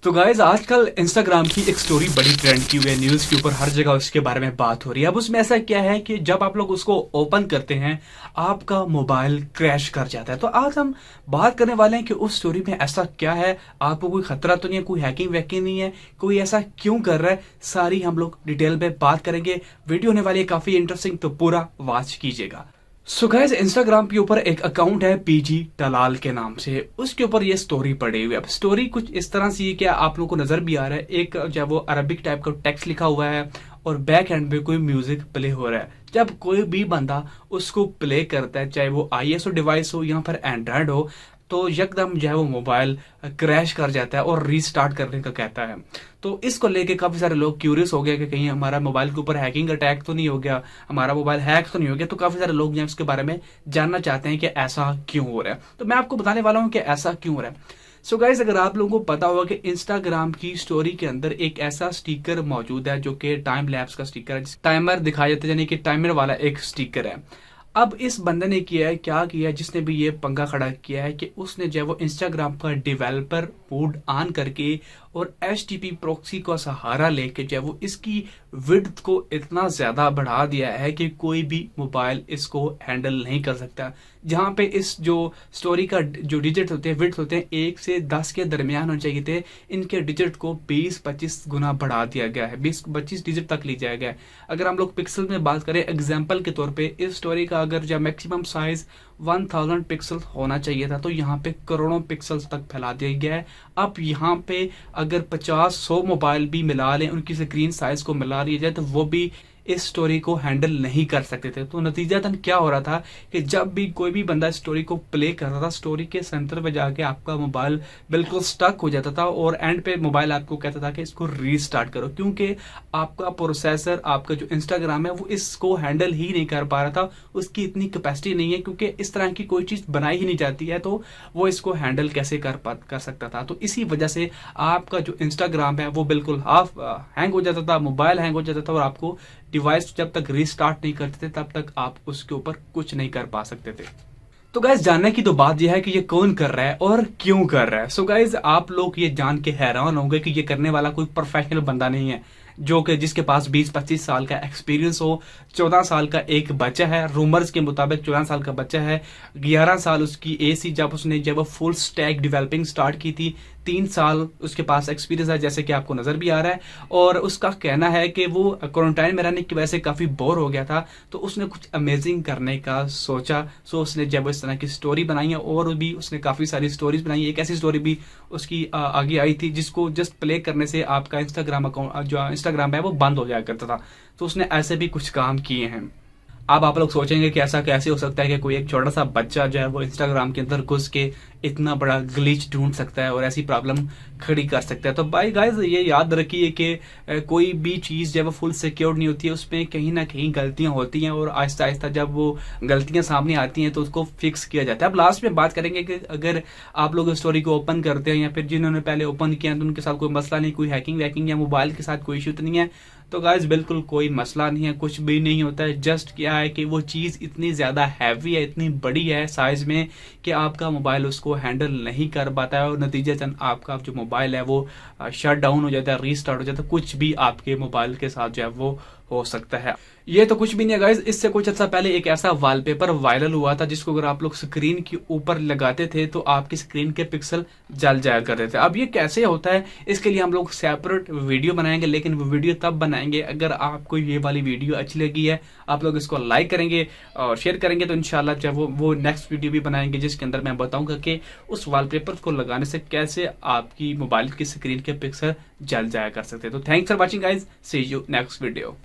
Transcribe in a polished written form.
तो गाइज आजकल इंस्टाग्राम की एक स्टोरी बड़ी ट्रेंड की हुई है, न्यूज के ऊपर हर जगह उसके बारे में बात हो रही है। अब उसमें ऐसा क्या है कि जब आप लोग उसको ओपन करते हैं आपका मोबाइल क्रैश कर जाता है। तो आज हम बात करने वाले हैं कि उस स्टोरी में ऐसा क्या है, आपको कोई खतरा तो नहीं है, कोई हैकिंग वैकिंग नहीं है, कोई ऐसा क्यों कर रहा है, सारी हम लोग डिटेल में बात करेंगे। वीडियो होने वाली है काफी इंटरेस्टिंग, तो पूरा वॉच कीजिएगा। सो गाइस इंस्टाग्राम के ऊपर एक अकाउंट है पीजी टलाल के नाम से, उसके ऊपर ये स्टोरी पड़ी हुई है। अब स्टोरी कुछ इस तरह से है कि आप लोगों को नजर भी आ रहा है, एक जब वो अरबिक टाइप का टेक्स्ट लिखा हुआ है और बैक एंड पे कोई म्यूजिक प्ले हो रहा है। जब कोई भी बंदा उसको प्ले करता है, चाहे वो आईएसओ डिवाइस हो या फिर एंड्रॉयड हो, तो यकदम जो है वो मोबाइल क्रैश कर जाता है और रीस्टार्ट करने का कहता है। तो इसको लेके काफी सारे लोग क्यूरियस हो गए कि कहीं हमारा मोबाइल के ऊपर हैकिंग अटैक तो नहीं हो गया, हमारा मोबाइल हैक तो नहीं हो गया। तो काफी सारे लोग जो उसके बारे में जानना चाहते हैं कि ऐसा क्यों हो रहा है। तो मैं आपको बताने वाला हूं कि ऐसा क्यों हो रहा है। सो गाइस अगर आप लोगों को पता होगा कि इंस्टाग्राम की स्टोरी के अंदर एक ऐसा स्टिकर मौजूद है जो कि टाइम लैप्स का स्टिकर है, टाइमर दिखाया जाता है, यानी कि टाइमर वाला एक स्टिकर है। अब इस बंदे ने किया है क्या किया है, जिसने भी ये पंगा खड़ा किया है कि उसने जो है वो इंस्टाग्राम का डेवलपर मोड ऑन करके और HTTP प्रॉक्सी का सहारा लेके जो है वो इसकी विड्थ को इतना ज्यादा बढ़ा दिया है कि कोई भी मोबाइल इसको हैंडल नहीं कर सकता। जहां पे इस जो स्टोरी का जो डिजिट होते हैं, विड्थ होते हैं 1 से 10 के दरमियान होने चाहिए थे, इनके डिजिट को 20-25 गुना बढ़ा दिया गया है, 20-25 डिजिट तक ले जाया गया है। अगर हम लोग पिक्सल में बात करें एग्जाम्पल के तौर पे, इस स्टोरी का अगर जो मैक्सिमम साइज 1000 पिक्सल होना चाहिए था, तो यहाँ पे करोड़ों पिक्सल्स तक फैला दिया गया है। अब यहाँ पे अगर 50-100 मोबाइल भी मिला लें, उनकी स्क्रीन साइज को मिला लिया जाए, तो वो भी इस स्टोरी को हैंडल नहीं कर सकते थे। तो नतीजतन क्या हो रहा था कि जब भी कोई भी बंदा स्टोरी को प्ले कर रहा था, स्टोरी के सेंटर पे जाके आपका मोबाइल बिल्कुल स्टक हो जाता था और एंड पे मोबाइल आपको कहता था कि इसको रीस्टार्ट करो, क्योंकि आपका प्रोसेसर, आपका जो इंस्टाग्राम है वो इसको हैंडल ही नहीं कर पा रहा था। उसकी इतनी कैपेसिटी नहीं है, क्योंकि इस तरह की कोई चीज बनाई ही नहीं जाती है, तो वो इसको हैंडल कैसे कर सकता था। तो इसी वजह से आपका जो इंस्टाग्राम है वो बिल्कुल हाफ हैंग हो जाता था, मोबाइल हैंग हो जाता था और आपको डिवाइस जब तक रीस्टार्ट नहीं करते थे तब तक आप उसके ऊपर कुछ नहीं कर पा सकते थे। तो गाइज जानने की तो बात यह है कि ये कौन कर रहा है और क्यों कर रहा है। सो गाइज आप लोग ये जान के हैरान होंगे कि ये करने वाला कोई प्रोफेशनल बंदा नहीं है, जो कि जिसके पास 20-25 साल का एक्सपीरियंस हो। 14 साल का एक बच्चा है, रूमर्स के मुताबिक 14 साल का बच्चा है। 11 साल उसकी एज थी जब वो फुल स्टैक डेवलपिंग स्टार्ट की थी। 3 साल उसके पास एक्सपीरियंस है, जैसे कि आपको नजर भी आ रहा है। और उसका कहना है कि वो क्वारंटाइन में रहने की वजह से काफी बोर हो गया था, तो उसने कुछ अमेजिंग करने का सोचा। सो उसने जब इस तरह की स्टोरी बनाई है, और भी उसने काफी सारी स्टोरीज बनाई है। एक ऐसी स्टोरी भी उसकी आगे आई थी जिसको जस्ट प्ले करने से आपका इंस्टाग्राम अकाउंट, जो इंस्टाग्राम है, वो बंद हो जाया करता था। तो उसने ऐसे भी कुछ काम किए हैं। अब आप लोग सोचेंगे कि ऐसा कैसे हो सकता है कि कोई एक छोटा सा बच्चा जो है वो इंस्टाग्राम के अंदर घुस के इतना बड़ा ग्लिच ढूंढ सकता है और ऐसी प्रॉब्लम खड़ी कर सकता है। तो भाई गाइस ये याद रखिए कि कोई भी चीज जब वो फुल सिक्योर नहीं होती है, उसमें कहीं ना कहीं गलतियां होती हैं, और आहिस्ता आहिस्ता जब वो गलतियां सामने आती हैं तो उसको फिक्स किया जाता है। अब लास्ट में बात करेंगे कि अगर आप लोग स्टोरी को ओपन करते हैं या फिर जिन्होंने पहले ओपन किया तो उनके साथ कोई मसला नहीं, कोई हैकिंग वैकिंग या मोबाइल के साथ कोई इश्यू तो नहीं है। तो गाइस बिल्कुल कोई मसला नहीं है, कुछ भी नहीं होता है। जस्ट क्या है कि वो चीज इतनी ज्यादा हैवी है, इतनी बड़ी है साइज में, कि आपका मोबाइल उसको हैंडल नहीं कर पाता है और नतीजतन आपका जो मोबाइल है वो शट डाउन हो जाता है, रीस्टार्ट हो जाता है। कुछ भी आपके मोबाइल के साथ जो है वो हो सकता है। ये तो कुछ भी नहीं है गाइस, इससे कुछ अर्सा पहले एक ऐसा वॉलपेपर वायरल हुआ था जिसको अगर आप लोग स्क्रीन के ऊपर लगाते थे तो आपकी स्क्रीन के पिक्सल जल जाया करते थे। अब ये कैसे होता है, इसके लिए हम लोग सेपरेट वीडियो बनाएंगे, लेकिन वो वीडियो तब बनाएंगे अगर आपको ये वाली वीडियो अच्छी लगी है, आप लोग इसको लाइक करेंगे और शेयर करेंगे, तो इंशाल्लाह जब वो नेक्स्ट वीडियो भी बनाएंगे जिसके अंदर मैं बताऊंगा कि उस वॉलपेपर को लगाने से कैसे आपकी मोबाइल की स्क्रीन के पिक्सल जल जाया कर सकते हैं। तो thanks for watching guys, see you next video.